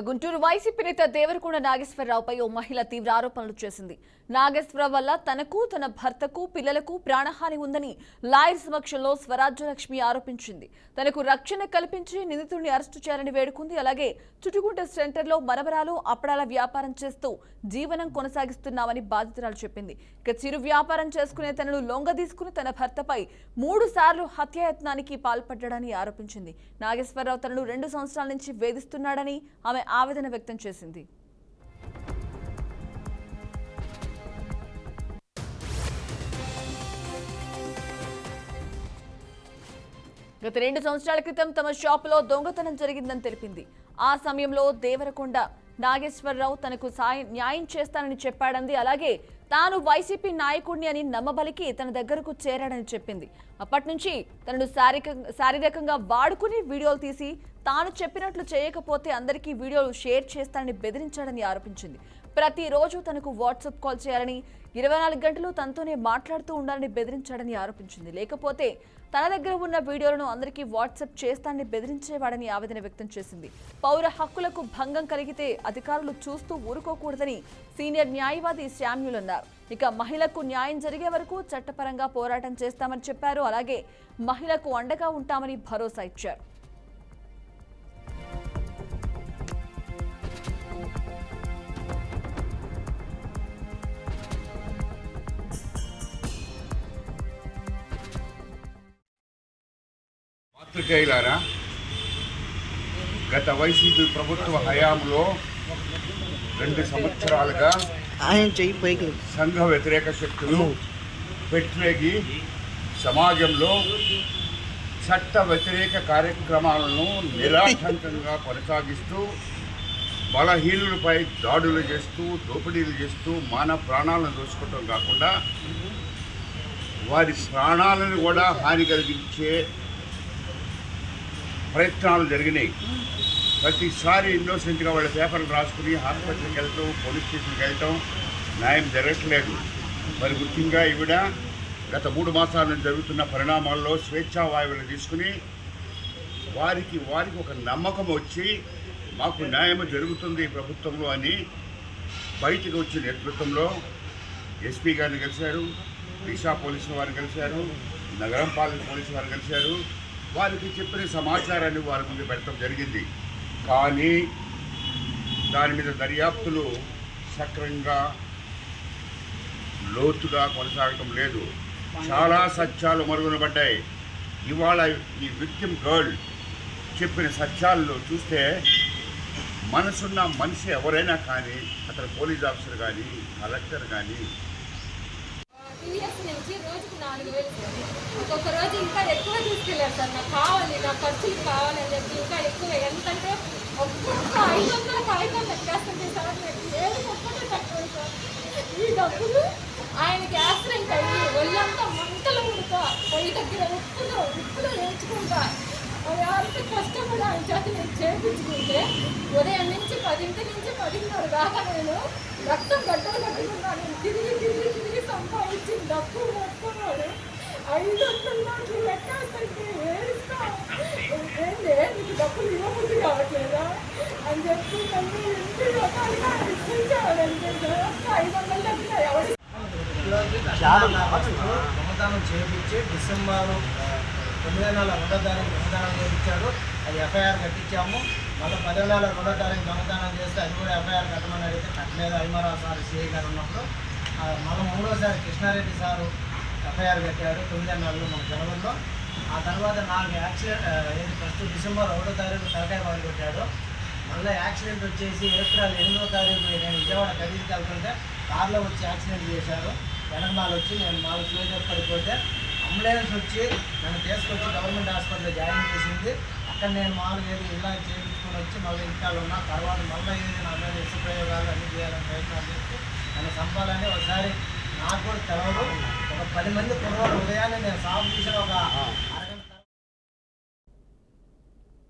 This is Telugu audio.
గుంటూరు వైసీపీ నేత దేవరకొండ నాగేశ్వరరావుపై ఓ మహిళ తీవ్ర ఆరోపణలు చేసింది. నాగేశ్వరరావు వల్ల తనకు, తన భర్తకు, పిల్లలకు ప్రాణహాని ఉందని లాయర్ సమక్షంలో స్వరాజ్యలక్ష్మి ఆరోపించింది. తనకు రక్షణ కల్పించి నిందితుడిని అరెస్టు చేయాలని వేడుకుంది. అలాగే చుట్టుగుంట సెంటర్లో మరమరాలు, అప్పడాల వ్యాపారం చేస్తూ జీవనం కొనసాగిస్తున్నామని బాధితురాలు చెప్పింది. ఇక చిరు వ్యాపారం చేసుకునే తనను లొంగదీసుకుని తన భర్తపై 3 సార్లు హత్యాయత్నానికి పాల్పడ్డాడని ఆరోపించింది. నాగేశ్వరరావు తనను 2 సంవత్సరాల నుంచి వేధిస్తున్నాడని ఆమె ఆవేదన వ్యక్తం చేసింది. గత 2 సంవత్సరాల క్రితం తమ షాపులో దొంగతనం జరిగిందని తెలిపింది. ఆ సమయంలో దేవరకొండ నాగేశ్వరరావు తనకు న్యాయం చేస్తానని చెప్పాడంది. అలాగే తాను వైసీపీ నాయకుడిని అని నమ్మబలికి తన దగ్గరకు చేరాడని చెప్పింది. అప్పటి నుంచి తనను శారీరకంగా వాడుకుని వీడియోలు తీసి తాను చెప్పినట్లు చేయకపోతే అందరికీ వీడియోలు షేర్ చేస్తానని బెదిరించాడని ఆరోపించింది. ప్రతిరోజు తనకు వాట్సాప్ కాల్ చేయాలని, 24 గంటలు తనతోనే మాట్లాడుతూ ఉండాలని బెదిరించాడని ఆరోపించింది. లేకపోతే తన దగ్గర ఉన్న వీడియోలను అందరికీ వాట్సాప్ చేస్తానని బెదిరించేవాడని ఆవేదన వ్యక్తం చేసింది. పౌర హక్కులకు భంగం కలిగితే అధికారులు చూస్తూ ఊరుకోకూడదని సీనియర్ న్యాయవాది శామ్యూల్ అన్నారు. ఇక మహిళకు న్యాయం జరిగే వరకు చట్టపరంగా పోరాటం చేస్తామని చెప్పారు. అలాగే మహిళకు అండగా ఉంటామని భరోసా ఇచ్చారు. పాత్రికేయులారా, గత వైసీపీ ప్రభుత్వ హయాంలో 2 సంవత్సరాలుగా సంఘ వ్యతిరేక శక్తులు పెట్టిరేగి సమాజంలో చట్ట వ్యతిరేక కార్యక్రమాలను నిరాటంకంగా కొనసాగిస్తూ బలహీనులపై దాడులు చేస్తూ, దోపిడీలు చేస్తూ మానవ ప్రాణాలను దోచుకోవడం కాకుండా వారి ప్రాణాలను కూడా హాని కలిగించే ప్రయత్నాలు జరిగినాయి. ప్రతిసారి ఇన్నోసెంట్గా వాళ్ళ పేపర్లు రాసుకుని హాస్పిటల్కి వెళ్తాం, పోలీస్ స్టేషన్కి వెళ్తాం, న్యాయం జరగట్లేదు. మరి ముఖ్యంగా ఈవిడ గత 3 మాసాల నుంచి జరుగుతున్న పరిణామాల్లో స్వేచ్ఛా వాయువులు తీసుకుని వారికి ఒక నమ్మకం వచ్చి మాకు న్యాయం జరుగుతుంది ప్రభుత్వంలో అని బయటకు వచ్చిన నేతృత్వంలో ఎస్పీ గారిని కలిశారు, దిశా పోలీసుల వారిని కలిశారు, నగరం పాలక పోలీసు వారు కలిశారు. వారికి చెప్పిన సమాచారాన్ని వారి ముందు పెట్టడం జరిగింది. కానీ దాని మీద దర్యాప్తులు సక్రమంగా లోతుగా కొనసాగటం లేదు. చాలా సత్యాలు మరుగున పడ్డాయి. ఇవాళ ఈ విక్టిమ్ గర్ల్ చెప్పిన సత్యాల్లో చూస్తే మనసున్న మనిషి ఎవరైనా కానీ, అతను పోలీస్ ఆఫీసర్ కానీ, కలెక్టర్ కానీ, నుంచి రోజుకు 4,000 సార్. ఒక్కొక్క రోజు ఇంకా ఎక్కువ తీసుకెళ్ళారు సార్. నాకు కావాలి, నా ఖర్చులు కావాలని చెప్పి ఇంకా ఎక్కువ. ఎంతంటే ఒక్కొక్క 500 ఎక్కేస్తుంటే సార్, నాకు ఏది ఒక్కటే తక్కువ సార్. ఈ డబ్బులు ఆయనకి యాక్సిడెంట్ అయ్యి ఒళ్ళంతా మంటలు ఉడతా, పొయ్యి దగ్గర ఉప్పులో వేయించుకుంటా, అంత కష్టపడి ఆయన చేత నేను చేయించుకుంటే ఉదయం నుంచి 10 నుంచి 10:30 దాకా నేను రక్తం గడ్డలు కట్టుకున్నాను. తిరిగి సంపాదించి డబ్బు పట్టుకున్నాడు. 500 నోట్లు లెక్కేస్తుంటే ఏడుస్తా, ఏంటే నీకు డబ్బులు ఇవ్వబుద్ధి కావట్లేదా అని చెప్పి నన్ను ఇంటి రకాలుగా ఇచ్చించాడంటే సార్. 500 డబ్బులు ఎవరు దొంగతనం చేయించి డిసెంబర్ 9వ నెల 2వ తారీఖు దొంగతనం చేయించాడు. అది ఎఫ్ఐఆర్ కట్టించాము. మళ్ళీ 10వ నెల 2వ తారీఖు దొంగతనం చేస్తే అది కూడా ఎఫ్ఐఆర్ కట్టమని అడిగితే కట్టలేదు. ఐమారావు సార్ సిఐ గారు ఉన్నప్పుడు మళ్ళీ 3వసారి కృష్ణారెడ్డి సారు ఎఫ్ఐఆర్ కట్టాడు 9వ నెలలో మన జనవరిలో. ఆ తర్వాత నాకు యాక్సిడెంట్ ఫస్ట్ డిసెంబర్ 1వ తారీఖు తలకాయ బాధ కొట్టాడు. మళ్ళీ యాక్సిడెంట్ వచ్చేసి ఏప్రిల్ 8వ తారీఖు నేను విజయవాడ ఖరీదుకి వెళ్తుంటే కార్లో వచ్చి యాక్సిడెంట్ చేశారు. వెనకమాల వచ్చి నేను 4 కిలోమీటర్లు పడిపోతే అంబులెన్స్ వచ్చి నన్ను తీసుకొచ్చి గవర్నమెంట్ హాస్పిటల్లో జాయిన్ చేసింది. అక్కడ నేను మామూలుగా ఇలా చేయించుకొని వచ్చి మళ్ళీ ఇంటికాలు ఉన్నా. తర్వాత మళ్ళీ ఏది నా మీద ఇష్ట ప్రయోగాలు అన్నీ చేయాలని ప్రయత్నాలు చేసి నన్ను చంపాలని ఒకసారి నాకు కూడా తెలవదు. ఒక 10 మంది కుర్రోడు ఉదయాన్నే నేను సాగు తీసిన ఒక